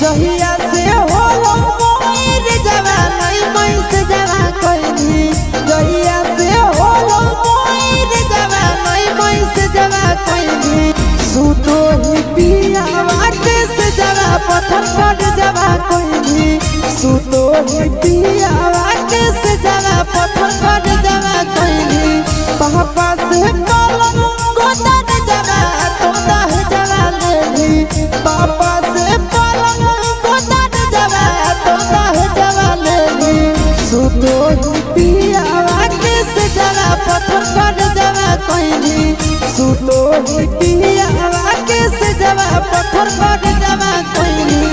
जहिया से होलो मोर जवान मैं से जवा कोइनी जहिया से होलो मोर जवान मैं से जवा कोइनी सुतो ही पिया वाटे से जवा पत्थर पर जवा कोइनी सुतो ही पिया वाटे से जवा पत्थर पर जवा कोइनी पापा से पलंग गोदा जवा तोता है जवा लेनी पापा से सुतो ही पिया वाटे से जवा पत्थर पर जवा कोइनी सुतो ही पिया वाटे से जवा पत्थर पर जवा कोइनी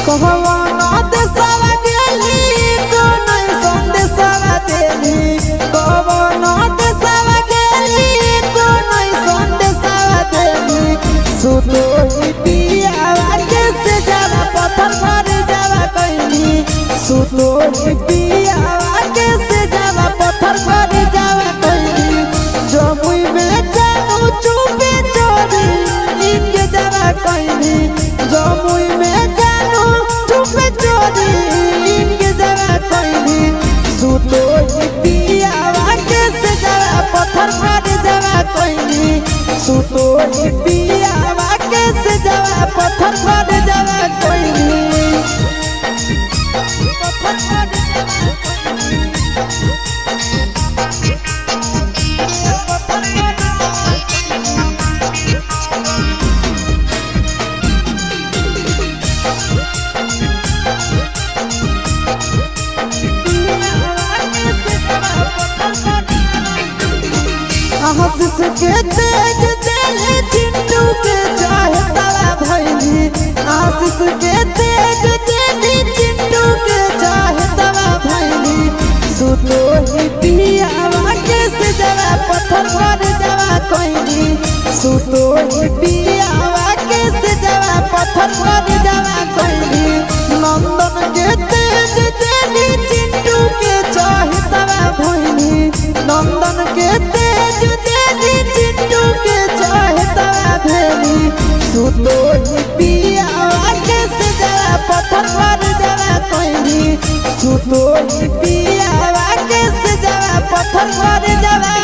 कहवाना देशवा गेली तो नहीं संदेशवा देली कहवाना देशवा गेली तो नहीं संदेशवा देली सुतो ही पिया वाटे से जवा पत्थर पर जवा कोइनी सुतो ही पिया वाटे से जवा पत्थर पर जवा कोइनी जमुई में जानू चुपे चोरी इनके जवा कोइनी जमुई में चोरी इनके जवा कोइनी सुतो ही पिया वाटे से जवा पत्थर पर जवा कोइनी सुतो ही पिया वाटे से जवा पत्थर पर जवा कोइनी आशीष के तेज दिल चिंटू के चाहे तला भैली आशीष के तेज दिल चिंटू के चाहे तला भैली सुतो ही पिया वाटे से जवा पत्थर पर जवा कोइनी सुतो ही पिया वाटे से जवा पत्थर पर जवा कोइनी नंदन के तेज दिल चिंटू के चाहे तला भैली नंदन के तेज चिंटू के चाहे तला भेली सुतो ही पिया वाटे से जवा पत्थर पर जवा कोइनी सुतो ही पिया वाटे से जवा पत्थर पर जवा